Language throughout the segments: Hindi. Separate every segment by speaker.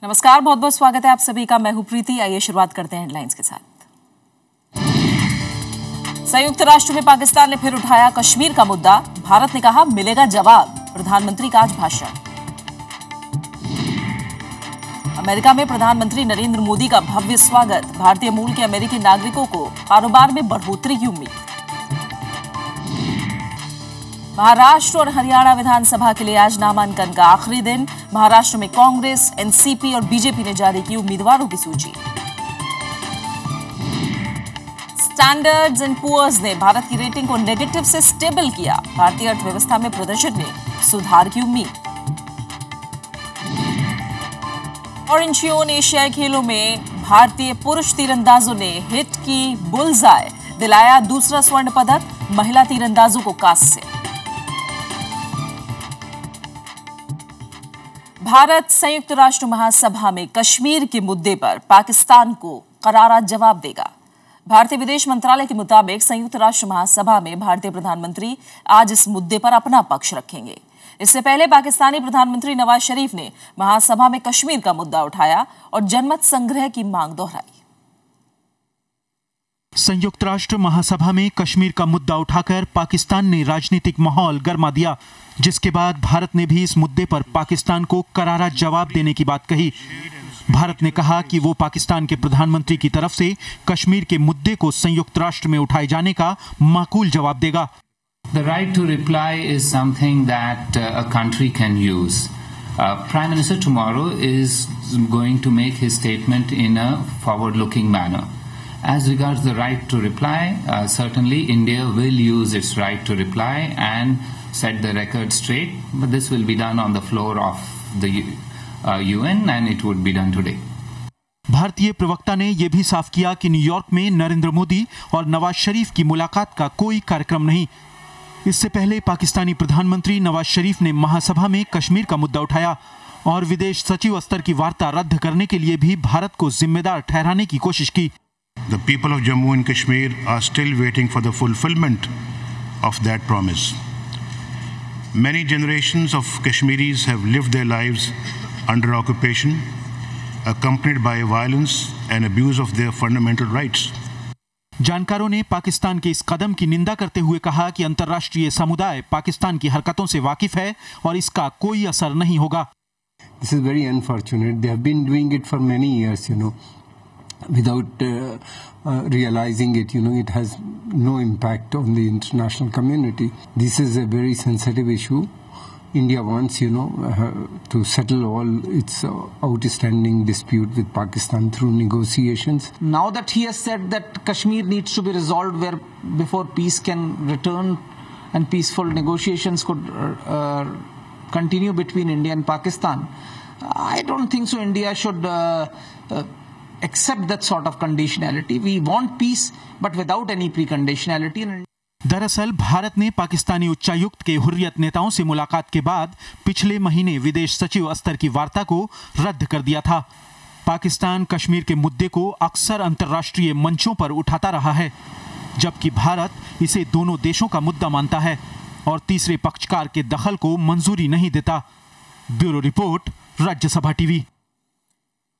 Speaker 1: नमस्कार, बहुत बहुत स्वागत है आप सभी का। मैं हूं प्रीति। आइए शुरुआत करते हैं हेडलाइंस के साथ। संयुक्त राष्ट्र में पाकिस्तान ने फिर उठाया कश्मीर का मुद्दा। भारत ने कहा मिलेगा जवाब। प्रधानमंत्री का आज भाषण। अमेरिका में प्रधानमंत्री नरेंद्र मोदी का भव्य स्वागत। भारतीय मूल के अमेरिकी नागरिकों को कारोबार में बढ़ोतरी की उम्मीद। महाराष्ट्र और हरियाणा विधानसभा के लिए आज नामांकन का आखिरी दिन। महाराष्ट्र में कांग्रेस, एनसीपी और बीजेपी ने जारी की उम्मीदवारों की सूची। स्टैंडर्ड्स एंड पुअर्स ने भारत की रेटिंग को नेगेटिव से स्टेबल किया। भारतीय अर्थव्यवस्था में प्रदर्शन में सुधार की उम्मीद। और इंचियोन एशियाई खेलों में भारतीय पुरुष तीरंदाजों ने हिट की बुलजाय, दिलाया दूसरा स्वर्ण पदक महिला तीरंदाजों को कांस्य। भारत संयुक्त राष्ट्र महासभा में कश्मीर के मुद्दे पर पाकिस्तान को करारा जवाब देगा। भारतीय विदेश मंत्रालय के मुताबिक संयुक्त राष्ट्र महासभा में भारतीय प्रधानमंत्री आज इस मुद्दे पर अपना पक्ष रखेंगे। इससे पहले पाकिस्तानी प्रधानमंत्री नवाज शरीफ ने महासभा में कश्मीर का मुद्दा उठाया और जनमत संग्रह की मांग दोहराई।
Speaker 2: संयुक्त राष्ट्र महासभा में कश्मीर का मुद्दा उठाकर पाकिस्तान ने राजनीतिक माहौल गर्मा दिया, जिसके बाद भारत ने भी इस मुद्दे पर पाकिस्तान को करारा जवाब देने की बात कही। भारत ने कहा कि वो पाकिस्तान के प्रधानमंत्री की तरफ से कश्मीर के मुद्दे को संयुक्त राष्ट्र में उठाए जाने का माकूल जवाब देगा।
Speaker 3: The right to reply is something that a country can use. Prime Minister tomorrow is going to make his statement in a forward-looking manner. As regards the right to reply, certainly India will use its right to reply and set the record straight, but this will be done on the floor of the UN and it would be done today.
Speaker 2: भारतीय प्रवक्ता ने यह भी साफ किया कि न्यूयॉर्क में नरेंद्र मोदी और नवाज शरीफ की मुलाकात का कोई कार्यक्रम नहीं। इससे पहले पाकिस्तानी प्रधानमंत्री नवाज शरीफ ने महासभा में कश्मीर का मुद्दा उठाया और विदेश सचिव स्तर की वार्ता रद्द करने के लिए भी भारत को जिम्मेदार ठहराने की कोशिश की।
Speaker 4: The people of Jammu and Kashmir are still waiting for the fulfillment of that promise. Many generations of Kashmiris have lived their lives under occupation, accompanied by violence and abuse of their fundamental rights.
Speaker 2: जानकारों ने पाकिस्तान के इस कदम की निंदा करते हुए कहा कि अंतर्राष्ट्रीय समुदाय पाकिस्तान की हरकतों से वाकिफ है और इसका कोई असर नहीं होगा।
Speaker 5: This is very unfortunate. They have been doing it for many years, without realizing it. It has no impact on the international community. This is a very sensitive issue. India wants, to settle all its outstanding dispute with Pakistan through negotiations.
Speaker 6: Now that he has said that Kashmir needs to be resolved before peace can return and peaceful negotiations could continue between India and Pakistan, I don't think so India should accept that sort of conditionality. We want peace, but without any preconditionality.
Speaker 2: दरअसल भारत ने पाकिस्तानी उच्चायुक्त के हुर्रियत नेताओं से मुलाकात के बाद पिछले महीने विदेश सचिव स्तर की वार्ता को रद्द कर दिया था। पाकिस्तान कश्मीर के मुद्दे को अक्सर अंतर्राष्ट्रीय मंचों पर उठाता रहा है, जबकि भारत इसे दोनों देशों का मुद्दा मानता है और तीसरे पक्षकार के दखल को मंजूरी नहीं देता। Bureau report, Rajya Sabha TV.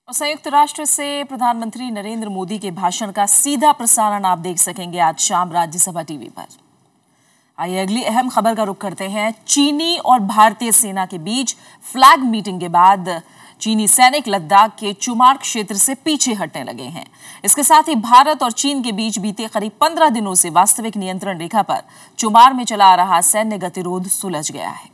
Speaker 1: संयुक्त राष्ट्र से प्रधानमंत्री नरेंद्र मोदी के भाषण का सीधा प्रसारण आप देख सकेंगे आज शाम राज्यसभा टीवी पर। आइए अगली अहम खबर का रुख करते हैं। चीनी और भारतीय सेना के बीच फ्लैग मीटिंग के बाद चीनी सैनिक लद्दाख के चुमार क्षेत्र से पीछे हटने लगे हैं। इसके साथ ही भारत और चीन के बीच बीते करीब 15 दिनों से वास्तविक नियंत्रण रेखा पर चुमार में चला आ रहा सैन्य गतिरोध सुलझ गया है।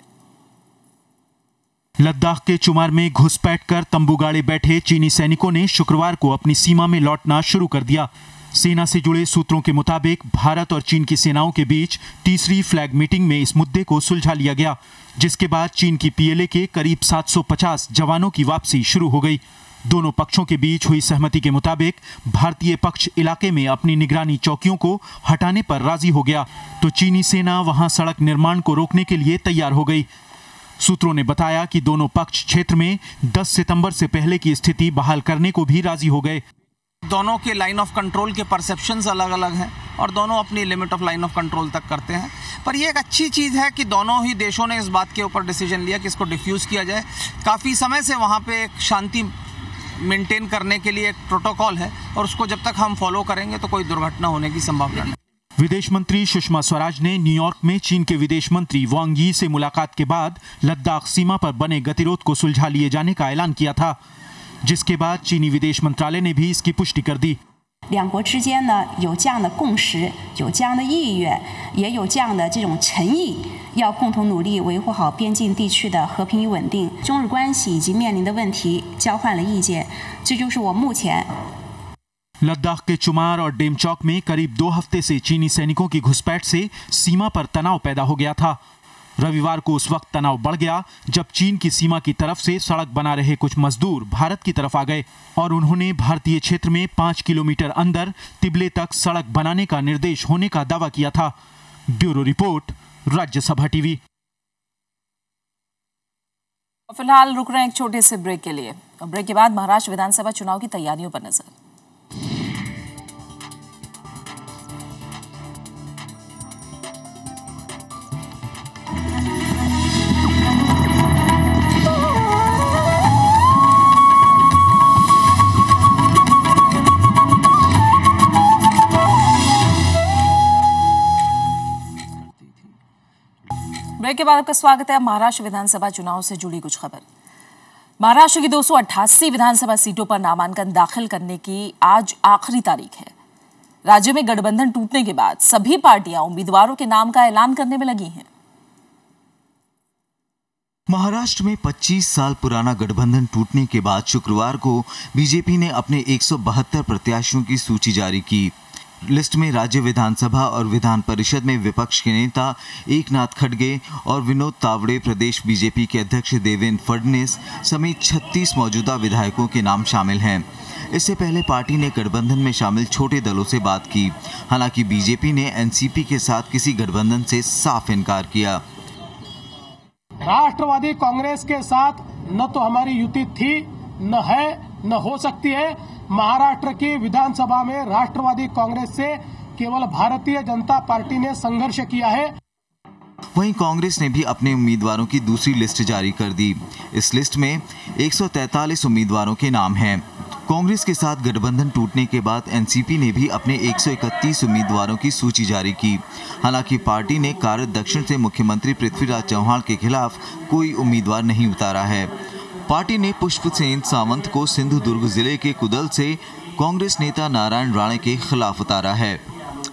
Speaker 2: लद्दाख के चुमार में घुसपैठ कर तंबू गाड़े बैठे चीनी सैनिकों ने शुक्रवार को अपनी सीमा में लौटना शुरू कर दिया। सेना से जुड़े सूत्रों के मुताबिक भारत और चीन की सेनाओं के बीच तीसरी फ्लैग मीटिंग में इस मुद्दे को सुलझा लिया गया, जिसके बाद चीन की पीएलए के करीब 750 जवानों की वापसी शुरू हो गई। दोनों पक्षों के बीच हुई सहमति के मुताबिक भारतीय पक्ष इलाके में अपनी निगरानी चौकियों को हटाने पर राजी हो गया, तो चीनी सेना वहां सड़क निर्माण को रोकने के लिए तैयार हो गई। सूत्रों ने बताया कि दोनों पक्ष क्षेत्र में 10 सितंबर से पहले की स्थिति बहाल करने को भी राजी हो गए।
Speaker 6: दोनों के लाइन ऑफ कंट्रोल के परसेप्शंस अलग अलग हैं और दोनों अपनी limit of line of control तक करते हैं, पर यह एक अच्छी चीज़ है कि दोनों ही देशों ने इस बात के ऊपर डिसीजन लिया कि इसको डिफ्यूज़ किया जाए। काफ़ी समय से वहाँ पे एक शांति मेंटेन करने के लिए एक प्रोटोकॉल है और उसको जब तक हम फॉलो करेंगे तो कोई दुर्घटना होने की संभावना नहीं।
Speaker 2: विदेश मंत्री सुषमा स्वराज ने न्यूयॉर्क में चीन के विदेश मंत्री वांग यी से मुलाकात के बाद लद्दाख सीमा पर बने गतिरोध को सुलझा लिए जाने का ऐलान किया था, जिसके बाद चीनी विदेश मंत्रालय ने भी इसकी पुष्टि कर दी।
Speaker 7: 两国之间呢有这样的共识，有这样的意愿，也有这样的这种诚意，要共同努力维护好边境地区的和平与稳定。中日关系以及面临的问题交换了意见，这就是我目前。
Speaker 2: लद्दाख के चुमार और डेमचौक में करीब 2 हफ्ते से चीनी सैनिकों की घुसपैठ से सीमा पर तनाव पैदा हो गया था। रविवार को उस वक्त तनाव बढ़ गया जब चीन की सीमा की तरफ से सड़क बना रहे कुछ मजदूर भारत की तरफ आ गए और उन्होंने भारतीय क्षेत्र में 5 किलोमीटर अंदर तिबले तक सड़क बनाने का निर्देश होने का दावा किया था। Bureau report, Rajya Sabha TV.
Speaker 1: फिलहाल रुक रहे हैं एक छोटे से ब्रेक के लिए। ब्रेक के बाद महाराष्ट्र विधानसभा चुनाव की तैयारियों पर नजर। ब्रेक के बाद आपका स्वागत है। महाराष्ट्र विधानसभा चुनाव से जुड़ी कुछ खबर। महाराष्ट्र की 288 विधानसभा सीटों पर नामांकन दाखिल करने की आज आखिरी तारीख है। राज्य में गठबंधन टूटने के बाद सभी पार्टियां उम्मीदवारों के नाम का ऐलान करने में लगी हैं।
Speaker 8: महाराष्ट्र में 25 साल पुराना गठबंधन टूटने के बाद शुक्रवार को बीजेपी ने अपने 172 प्रत्याशियों की सूची जारी की। लिस्ट में राज्य विधानसभा और विधान परिषद में विपक्ष के नेता एकनाथ खड़गे और विनोद तावड़े, प्रदेश बीजेपी के अध्यक्ष देवेंद्र फडणवीस समेत 36 मौजूदा विधायकों के नाम शामिल हैं। इससे पहले पार्टी ने गठबंधन में शामिल छोटे दलों से बात की। हालांकि बीजेपी ने एनसीपी के साथ किसी गठबंधन से साफ इनकार किया।
Speaker 9: राष्ट्रवादी कांग्रेस के साथ न तो हमारी युति थी, न है, न हो सकती है। महाराष्ट्र की विधानसभा में राष्ट्रवादी कांग्रेस से केवल भारतीय जनता पार्टी ने संघर्ष किया है।
Speaker 8: वहीं कांग्रेस ने भी अपने उम्मीदवारों की दूसरी लिस्ट जारी कर दी। इस लिस्ट में 143 उम्मीदवारों के नाम हैं। कांग्रेस के साथ गठबंधन टूटने के बाद एनसीपी ने भी अपने 131 उम्मीदवारों की सूची जारी की। हालांकि पार्टी ने कारत दक्षिण से मुख्यमंत्री पृथ्वीराज चव्हाण के खिलाफ कोई उम्मीदवार नहीं उतारा है। पार्टी ने पुष्पसेन सावंत को सिंधुदुर्ग जिले के कुदल से कांग्रेस नेता नारायण राणे के खिलाफ उतारा है।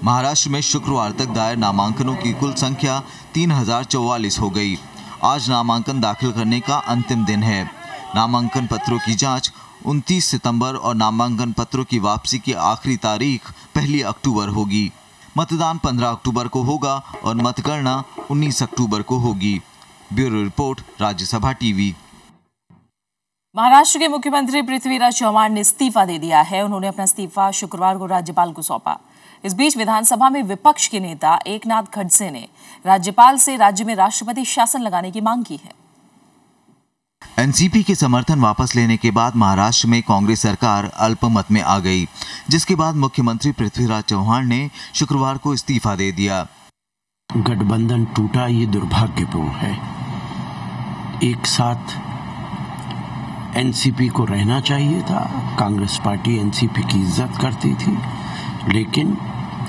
Speaker 8: महाराष्ट्र में शुक्रवार तक दायर नामांकनों की कुल संख्या 3044 हो गई। आज नामांकन दाखिल करने का अंतिम दिन है। नामांकन पत्रों की जांच 29 सितंबर और नामांकन पत्रों की वापसी की आखिरी तारीख 1 अक्टूबर होगी। मतदान 15 अक्टूबर को होगा और मतगणना 19 अक्टूबर को होगी। Bureau report, Rajya Sabha TV.
Speaker 1: Maharashtra के मुख्यमंत्री पृथ्वीराज चव्हाण ने इस्तीफा दे दिया है। उन्होंने अपना इस्तीफा शुक्रवार को राज्यपाल को सौंपा। इस बीच विधानसभा में विपक्ष के नेता एकनाथ खड़से ने राज्यपाल से राज्य में राष्ट्रपति शासन लगाने की मांग की है।
Speaker 8: एनसीपी के समर्थन वापस लेने के बाद महाराष्ट्र में कांग्रेस सरकार अल्पमत में आ गई, जिसके बाद मुख्यमंत्री पृथ्वीराज चव्हाण ने शुक्रवार को इस्तीफा दे दिया।
Speaker 10: गठबंधन टूटा, ये दुर्भाग्यपूर्ण है। एक साथ एनसीपी को रहना चाहिए था। कांग्रेस पार्टी एनसीपी की इज्जत करती थी, लेकिन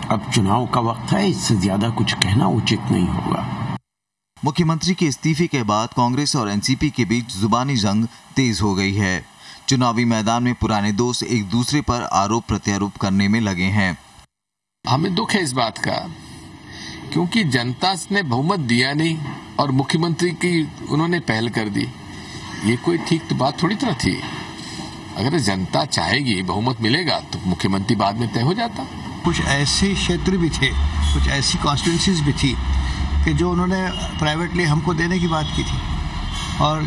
Speaker 10: अब चुनाव का वक्त है, इससे ज्यादा कुछ कहना उचित नहीं होगा।
Speaker 8: मुख्यमंत्री के इस्तीफे के बाद कांग्रेस और एनसीपी के बीच जुबानी जंग तेज हो गई है। चुनावी मैदान में पुराने दोस्त एक दूसरे पर आरोप प्रत्यारोप करने में लगे हैं।
Speaker 11: हमें दुख है इस बात का, क्योंकि जनता ने बहुमत दिया नहीं और मुख्यमंत्री की उन्होंने पहल कर दी। ये कोई ठीक तो बात थोड़ी तरह थी। अगर जनता चाहेगी, बहुमत मिलेगा, तो मुख्यमंत्री बाद में तय हो जाता।
Speaker 12: कुछ ऐसे क्षेत्र भी थे, कुछ ऐसी कॉन्स्टिट्यूंसीज भी थी कि जो उन्होंने प्राइवेटली हमको देने की बात की थी और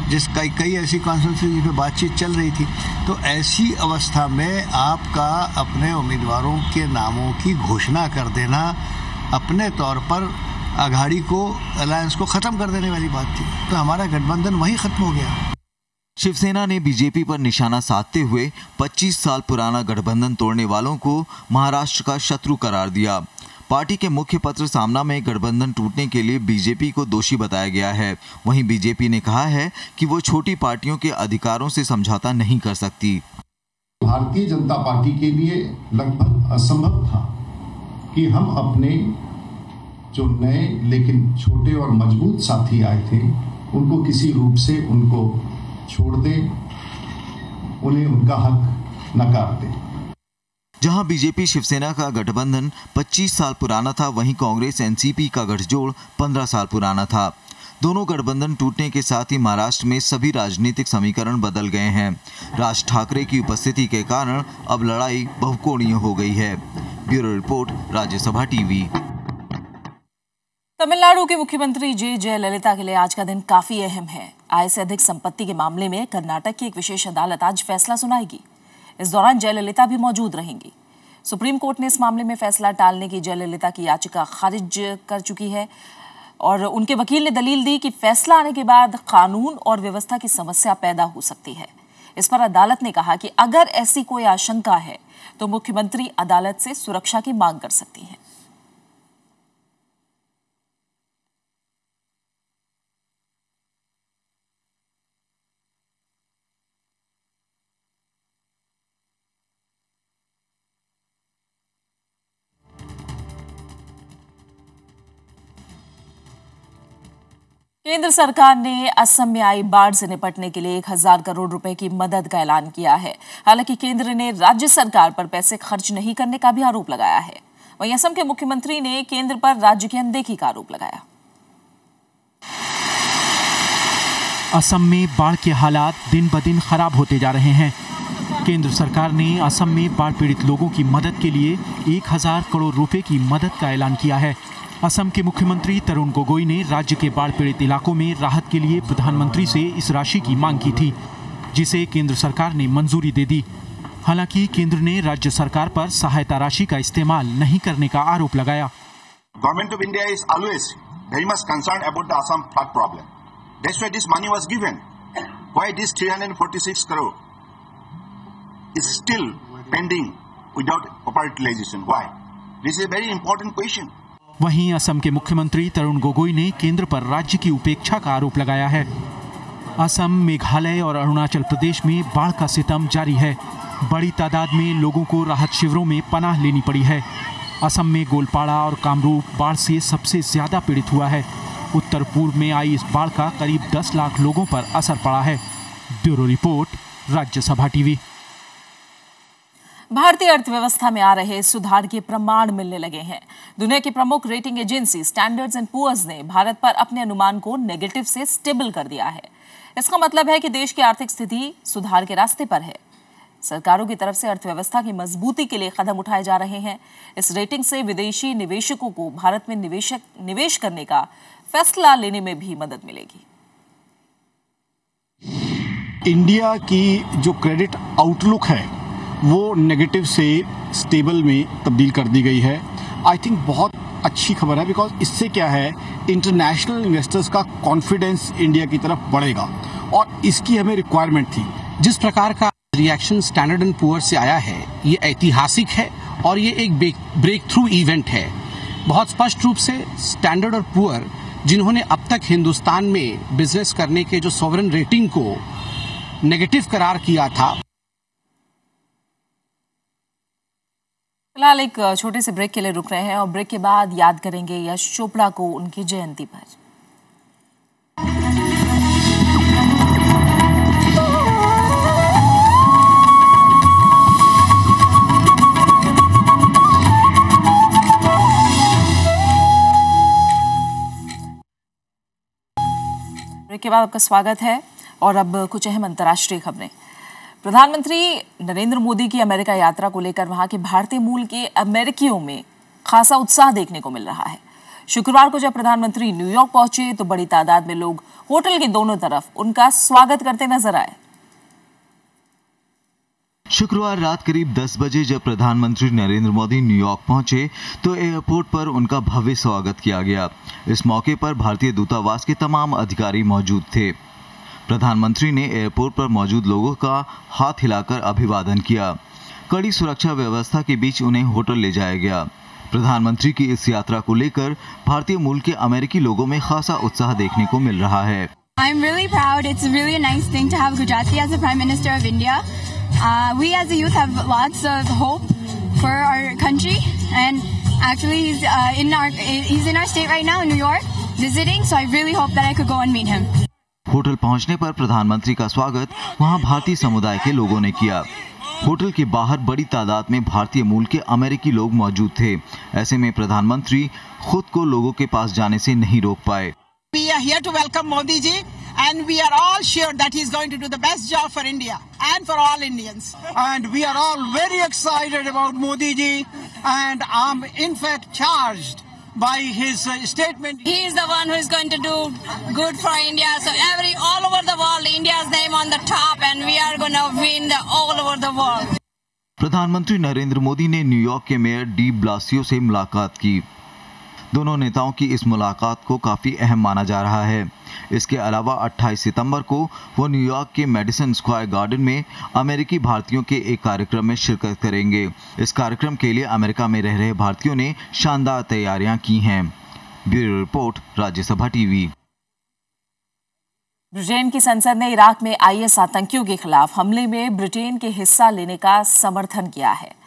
Speaker 12: कई ऐसी कॉन्स्टिट्यूंसीज पे बातचीत चल रही थी। तो ऐसी अवस्था में आपका अपने उम्मीदवारों के नामों की घोषणा कर देना अपने तौर पर अघाड़ी को, अलायंस को ख़त्म कर देने वाली बात थी। तो हमारा गठबंधन वहीं ख़त्म हो गया।
Speaker 8: शिवसेना ने बीजेपी पर निशाना साधते हुए 25 साल पुराना गठबंधन तोड़ने वालों को महाराष्ट्र का शत्रु करार दिया। पार्टी के मुख्य पत्र सामना में गठबंधन टूटने के लिए बीजेपी को दोषी बताया गया है। वहीं बीजेपी ने कहा है कि वो छोटी पार्टियों के अधिकारों से समझौता नहीं कर सकती।
Speaker 13: भारतीय जनता पार्टी के लिए लगभग असंभव था कि हम अपने जो नए लेकिन छोटे और मजबूत साथी आए थे उनको किसी रूप से उनको छोड़ दें, उन्हें उनका हक नकार दें।
Speaker 8: जहां बीजेपी शिवसेना का गठबंधन 25 साल पुराना था, वहीं कांग्रेस एनसीपी का गठजोड़ 15 साल पुराना था। दोनों गठबंधन टूटने के साथ ही महाराष्ट्र में सभी राजनीतिक समीकरण बदल गए हैं। राज ठाकरे की उपस्थिति के कारण अब लड़ाई बहुकोणीय हो गई है। Bureau report, Rajya Sabha TV.
Speaker 1: Tamil Nadu के मुख्यमंत्री जयललिता के लिए आज का दिन काफी अहम है। आय से अधिक संपत्ति के मामले में कर्नाटक की एक विशेष अदालत आज फैसला सुनाएगी। इस दौरान जयललिता भी मौजूद रहेंगी। सुप्रीम कोर्ट ने इस मामले में फैसला टालने की जयललिता की याचिका खारिज कर चुकी है और उनके वकील ने दलील दी कि फैसला आने के बाद कानून और व्यवस्था की समस्या पैदा हो सकती है। इस पर अदालत ने कहा कि अगर ऐसी कोई आशंका है तो मुख्यमंत्री अदालत से सुरक्षा की मांग कर सकती हैं। केंद्र सरकार ने असम में आई बाढ़ से निपटने के लिए 1000 करोड़ रुपए की मदद का ऐलान किया है। हालांकि केंद्र ने राज्य सरकार पर पैसे खर्च नहीं करने का भी आरोप लगाया है। वहीं असम के मुख्यमंत्री ने केंद्र पर राज्य की अनदेखी का आरोप लगाया।
Speaker 2: असम में बाढ़ के हालात दिन ब दिन खराब होते जा रहे हैं। केंद्र सरकार ने असम में बाढ़ पीड़ित लोगों की मदद के लिए 1000 करोड़ रुपए की मदद का ऐलान किया है। असम के मुख्यमंत्री तरुण गोगोई ने राज्य के बाढ़ पीड़ित इलाकों में राहत के लिए प्रधानमंत्री से इस राशि की मांग की थी, जिसे केंद्र सरकार ने मंजूरी दे दी। हालांकि केंद्र ने राज्य सरकार पर सहायता राशि का इस्तेमाल नहीं करने का आरोप लगाया।
Speaker 14: Government of India is always very much concerned about the Assam flood problem. That's why this money was given. Why this 346 crore is still pending without proper utilisation? Why? This is a very important question.
Speaker 2: वहीं असम के मुख्यमंत्री तरुण गोगोई ने केंद्र पर राज्य की उपेक्षा का आरोप लगाया है। असम, मेघालय और अरुणाचल प्रदेश में बाढ़ का सितम जारी है। बड़ी तादाद में लोगों को राहत शिविरों में पनाह लेनी पड़ी है। असम में गोलपाड़ा और कामरूप बाढ़ से सबसे ज्यादा पीड़ित हुआ है। उत्तर पूर्व में आई इस बाढ़ का करीब 10 लाख लोगों पर असर पड़ा है। Bureau report, Rajya Sabha TV.
Speaker 1: भारतीय अर्थव्यवस्था में आ रहे सुधार के प्रमाण मिलने लगे हैं। दुनिया की प्रमुख rating agency Standards and Poor's ने भारत पर अपने अनुमान को नेगेटिव से स्टेबल कर दिया है। इसका मतलब है कि देश की आर्थिक स्थिति सुधार के रास्ते पर है। सरकारों की तरफ से अर्थव्यवस्था की मजबूती के लिए कदम उठाए जा रहे हैं। इस रेटिंग से विदेशी निवेशकों को भारत में निवेश करने का फैसला लेने में भी मदद मिलेगी।
Speaker 15: इंडिया की जो क्रेडिट आउटलुक है वो नेगेटिव से स्टेबल में तब्दील कर दी गई है। आई थिंक बहुत अच्छी खबर है, बिकॉज इससे क्या है, इंटरनेशनल इन्वेस्टर्स का कॉन्फिडेंस इंडिया की तरफ बढ़ेगा और इसकी हमें रिक्वायरमेंट थी।
Speaker 16: जिस प्रकार का रिएक्शन स्टैंडर्ड एंड पुअर से आया है ये ऐतिहासिक है और ये एक ब्रेक थ्रू इवेंट है। बहुत स्पष्ट रूप से स्टैंडर्ड और पुअर, जिन्होंने अब तक हिंदुस्तान में बिजनेस करने के जो सॉवरेन रेटिंग को नेगेटिव करार किया था।
Speaker 1: फिलहाल एक छोटे से ब्रेक के लिए रुक रहे हैं और ब्रेक के बाद याद करेंगे यश चोपड़ा को उनकी जयंती पर। ब्रेक के बाद आपका स्वागत है और अब कुछ अहम अंतर्राष्ट्रीय खबरें। प्रधानमंत्री नरेंद्र मोदी की अमेरिका यात्रा को लेकर वहां के भारतीय मूल के अमेरिकियों में खासा उत्साह देखने को मिल रहा है। शुक्रवार को जब प्रधानमंत्री न्यूयॉर्क पहुंचे तो बड़ी तादाद में लोग होटल के दोनों तरफ उनका स्वागत करते नजर आए।
Speaker 8: शुक्रवार रात करीब 10 बजे जब प्रधानमंत्री नरेंद्र मोदी न्यूयॉर्क पहुंचे तो एयरपोर्ट पर उनका भव्य स्वागत किया गया। इस मौके पर भारतीय दूतावास के तमाम अधिकारी मौजूद थे। प्रधानमंत्री ने एयरपोर्ट पर मौजूद लोगों का हाथ हिलाकर अभिवादन किया। कड़ी सुरक्षा व्यवस्था के बीच उन्हें होटल ले जाया गया। प्रधानमंत्री की इस यात्रा को लेकर भारतीय मूल के अमेरिकी लोगों में खासा उत्साह देखने को मिल रहा है।
Speaker 17: I'm really proud. It's really a nice thing to have Gujarati as the Prime Minister of India. We as a youth have lots of hope for our country, and actually he's in our state right now in New York visiting, so I really hope that I could go and meet him.
Speaker 8: Hotel पहुंचने पर प्रधानमंत्री का स्वागत वहां भारतीय समुदाय के लोगों ने किया। होटल के बाहर बड़ी तादाद में भारतीय मूल के अमेरिकी लोग मौजूद थे। ऐसे में प्रधानमंत्री खुद को लोगों के पास जाने से नहीं रोक पाए।
Speaker 18: We are here to welcome Modi ji, and we are all sure that he is going to do the best job for India and for all Indians.
Speaker 19: And we are all very excited about Modi ji, and I'm in fact charged by his statement.
Speaker 17: He is the one who is going to do good for India. So all over the world, India's name on the top, and we are going to win all over the world.
Speaker 8: प्रधानमंत्री नरेंद्र मोदी ने न्यूयॉर्क के मेयर डी ब्लासियो से मुलाकात की। दोनों नेताओं की इस मुलाकात को काफी अहम माना जा रहा है। इसके अलावा 28 सितंबर को वो न्यूयॉर्क के मेडिसन स्क्वायर गार्डन में अमेरिकी भारतीयों के एक कार्यक्रम में शिरकत करेंगे। इस कार्यक्रम के लिए अमेरिका में रह रहे भारतीयों ने शानदार तैयारियां की हैं। Bureau report, Rajya Sabha TV.
Speaker 1: Britain की संसद ने इराक में आईएस आतंकियों के खिलाफ हमले में ब्रिटेन के हिस्सा लेने का समर्थन किया है।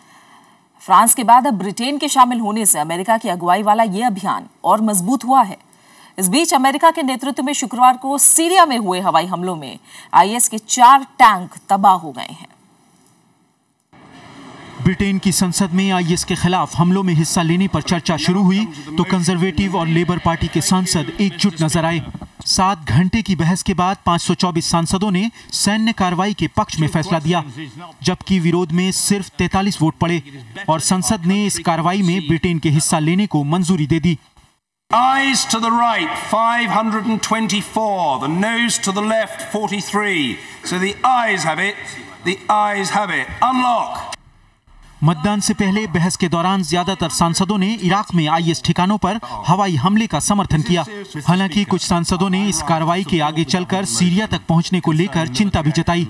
Speaker 1: फ्रांस के बाद अब ब्रिटेन के शामिल होने से अमेरिका की अगुवाई वाला यह अभियान और मजबूत हुआ है। इस बीच अमेरिका के नेतृत्व में शुक्रवार को सीरिया में हुए हवाई हमलों में आईएस के 4 टैंक तबाह हो गए हैं।
Speaker 2: ब्रिटेन की संसद में आईएस के खिलाफ हमलों में हिस्सा लेने पर चर्चा शुरू हुई तो कंजर्वेटिव और लेबर पार्टी के सांसद एकजुट नजर आए। 7 घंटे की बहस के बाद 524 सांसदों ने सैन्य कार्रवाई के पक्ष में फैसला दिया, जबकि विरोध में सिर्फ 43 वोट पड़े और संसद ने इस कार्रवाई में ब्रिटेन के हिस्सा लेने को मंजूरी दे दी।
Speaker 20: Ayes to the right 524, the noes to the left 43. So the ayes have it. The ayes have it. Unlock.
Speaker 2: मतदान से पहले बहस के दौरान ज्यादातर सांसदों ने इराक में आईएस ठिकानों पर हवाई हमले का समर्थन किया। हालांकि कुछ सांसदों ने इस कार्रवाई के आगे चलकर सीरिया तक पहुंचने को लेकर चिंता भी जताई।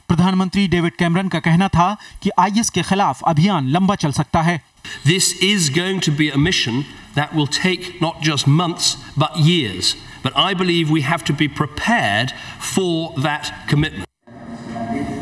Speaker 2: प्रधानमंत्री डेविड कैमरन का कहना था कि आईएस के खिलाफ अभियान लंबा चल सकता है।
Speaker 21: This is going to be a mission that will take not just months but years. But I believe we have to be prepared for that commitment.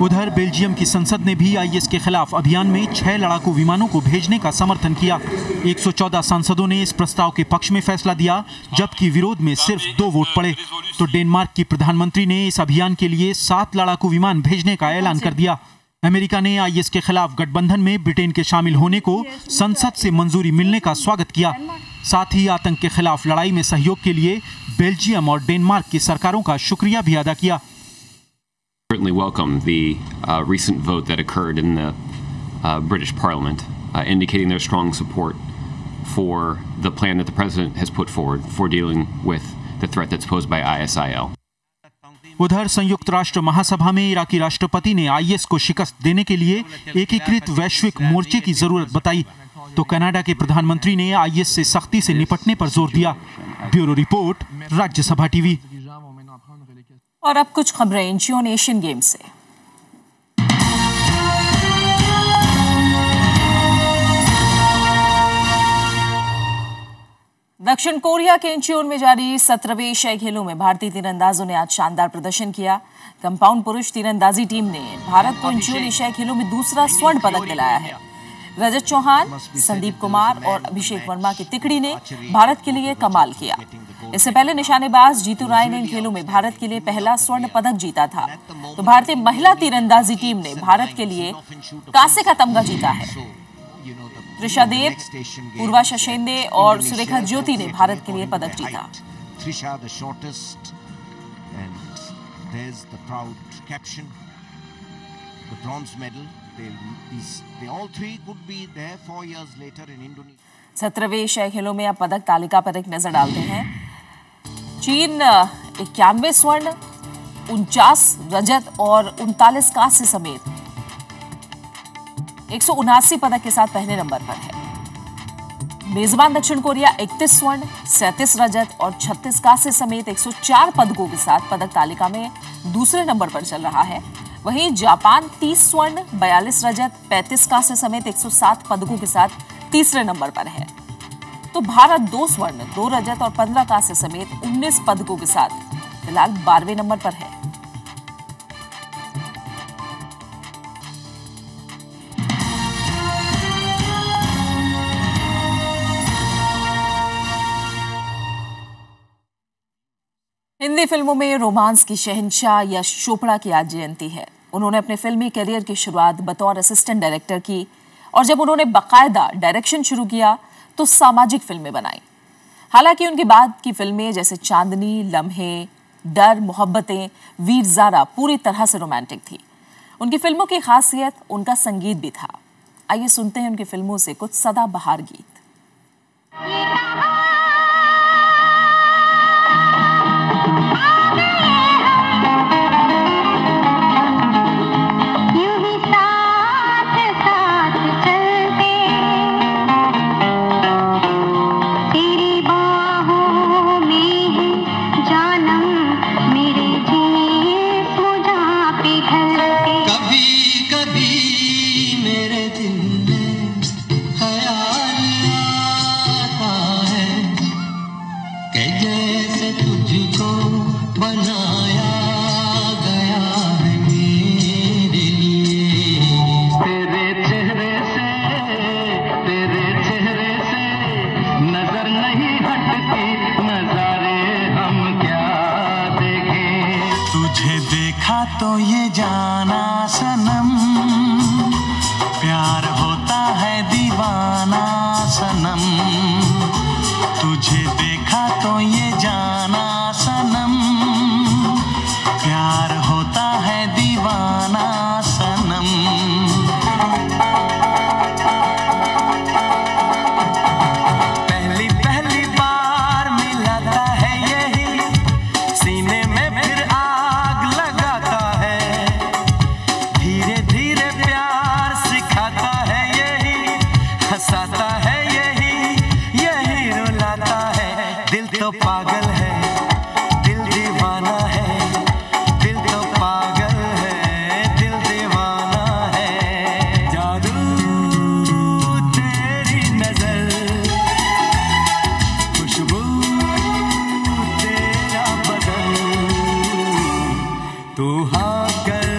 Speaker 2: उधर बेल्जियम की संसद ने भी आईएस के खिलाफ अभियान में 6 लड़ाकू विमानों को भेजने का समर्थन किया। 114 सांसदों ने इस प्रस्ताव के पक्ष में फैसला दिया, जबकि विरोध में सिर्फ 2 वोट पड़े। तो डेनमार्क की प्रधानमंत्री ने इस अभियान के लिए 7 लड़ाकू विमान भेजने का ऐलान कर दिया। अमेरिका ने आईएस के खिलाफ गठबंधन में ब्रिटेन के शामिल होने को संसद से मंजूरी मिलने का स्वागत किया। साथ ही आतंक के खिलाफ लड़ाई में सहयोग के लिए बेल्जियम और डेनमार्क की सरकारों का शुक्रिया भी अदा किया।
Speaker 22: Certainly welcome the recent vote that occurred in the British Parliament, indicating their strong support for the plan that the President has put forward for dealing with the threat that's posed by ISIL.
Speaker 2: उधर संयुक्त राष्ट्र महासभा में इराकी राष्ट्रपति ने आईएस को शिकस्त देने के लिए एकीकृत वैश्विक मोर्चे की जरूरत बताई, तो कनाडा के प्रधानमंत्री ने आईएस से सख्ती से निपटने पर जोर दिया। Bureau report, Rajya Sabha TV.
Speaker 1: और अब कुछ खबरें इंचियोन एशियन गेम्स से। दक्षिण कोरिया के इंचियोन में जारी 17वें एशियाई खेलों में भारतीय तीरंदाजों ने आज शानदार प्रदर्शन किया। कंपाउंड पुरुष तीरंदाजी टीम ने भारत को इंचियोन एशियाई खेलों में दूसरा स्वर्ण पदक दिलाया है। रजत चौहान, संदीप कुमार और अभिषेक वर्मा की तिकड़ी ने भारत के लिए कमाल किया। इससे पहले निशानेबाज जीतू राय ने इन खेलों में भारत के लिए पहला स्वर्ण पदक जीता था। तो भारतीय महिला तीरंदाजी टीम ने भारत के लिए कांसे का तमगा जीता है। त्रिशा देव, पूर्वा शशेंदे और सुरेखा ज्योति ने भारत के लिए पदक जीता। सत्रहवें एशियाई खेलों में अब पदक तालिका पर एक नजर डालते हैं। चीन 91 स्वर्ण, 49 रजत और 39 कांस्य समेत 179 पदक के साथ पहले नंबर पर है। मेजबान दक्षिण कोरिया 31 स्वर्ण, 37 रजत और 36 कांस्य समेत 104 पदकों के साथ पदक तालिका में दूसरे नंबर पर चल रहा है। वहीं जापान 30 स्वर्ण, 42 रजत, 35 कांस्य समेत 107 पदकों के साथ तीसरे नंबर पर है। तो भारत 2 स्वर्ण, 2 रजत और 15 कांस्य समेत 19 पदकों के साथ फिलहाल 12वें नंबर पर है। हिंदी फिल्मों में रोमांस की शहंशाह यश चोपड़ा की आज जयंती है। उन्होंने अपने फिल्मी करियर की शुरुआत बतौर असिस्टेंट डायरेक्टर की और जब उन्होंने बाकायदा डायरेक्शन शुरू किया तो सामाजिक फिल्में बनाई। हालांकि उनकी बाद की फिल्में जैसे चांदनी, लम्हे, डर, मोहब्बतें, वीर ज़ारा पूरी तरह से रोमांटिक थी। उनकी फिल्मों की खासियत उनका संगीत भी था। आइए सुनते हैं उनकी फिल्मों से कुछ सदाबहार गीत।
Speaker 3: तो ये जाना सनम, प्यार होता है दीवाना सनम। तुझे देखा तो ये जाना सनम, प्यार होता है दीवाना सनम। पहली पहली बार मिलाता है यही, सीने में फिर आग लगाता है। धीरे धीरे प्यार सिखाता है यही, हंसाता है यही, यही रुलाता है। दिल तो पागल है, दिल दीवाना है, दिल तो पागल है, दिल दीवाना है। जादू तेरी नजर, खुशबू तेरा बदन, तू हाँ कर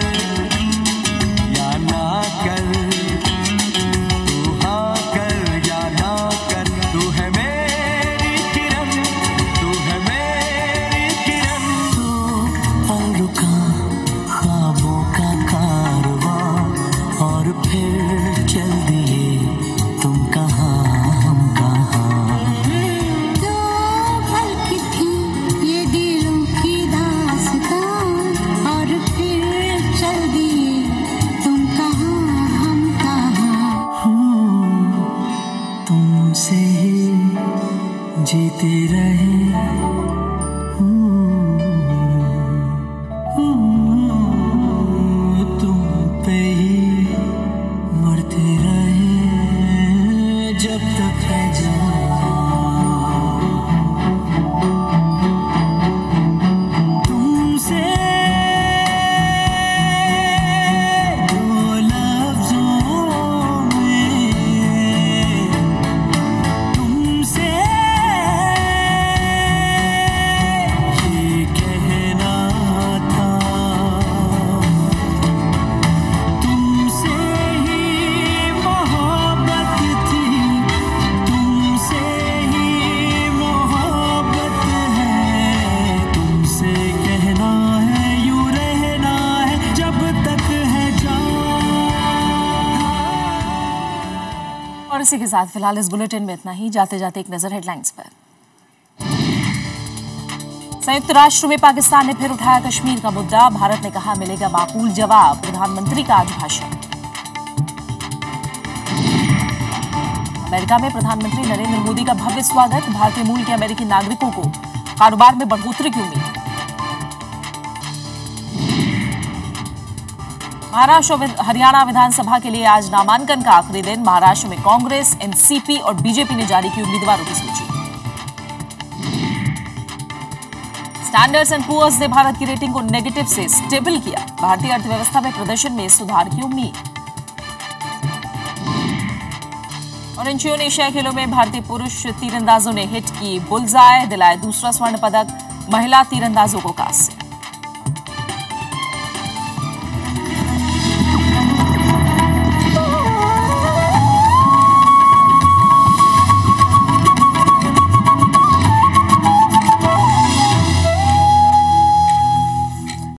Speaker 3: या ना कर, तू हाँ कर या ना कर। तू है मेरी किरण, तू है मेरी किरण। तू पल रुका ख्वाबों का कारवां और फिर चल दिए तुम कहाँ हम कहाँ।
Speaker 4: दो पल की थी ये दिलों की दास्तां और फिर चल दिए तुम कहाँ हम कहाँ।
Speaker 3: तुमसे ही जीते रहे, तुम पे ही मरते रहे जब तक है जान। तुमसे दो लफ्जों में, तुमसे ये कहना था। तुमसे ही मोहब्बत थी, तुमसे ही मोहब्बत है। तुमसे कहना है यूं रहना है जब तक है जान।
Speaker 1: और इसी के साथ फिलहाल इस बुलेटिन में इतना ही। जाते जाते एक नजर हेडलाइंस पर। संयुक्त राष्ट्र में पाकिस्तान ने फिर उठाया कश्मीर का मुद्दा। भारत ने कहा मिलेगा माकूल जवाब। प्रधानमंत्री का आज भाषण। अमेरिका में प्रधानमंत्री नरेंद्र मोदी का भव्य स्वागत। भारतीय मूल के अमेरिकी नागरिकों को कारोबार में बढ़ोतरी की उम्मीद। महाराष्ट्र और हरियाणा विधानसभा के लिए आज नामांकन का आखिरी दिन। महाराष्ट्र में कांग्रेस, एनसीपी और बीजेपी ने जारी की उम्मीदवारों की सूची। स्टैंडर्ड्स एंड पुअर्स ने भारत की रेटिंग को नेगेटिव से स्टेबल किया। भारतीय अर्थव्यवस्था में प्रदर्शन में सुधार की उम्मीद। और इंडोनेशिया खेलों में भारतीय पुरुष तीरंदाजों ने हिट की बुलजाय, दिलाया दूसरा स्वर्ण पदक। महिला तीरंदाजों को कांस्य।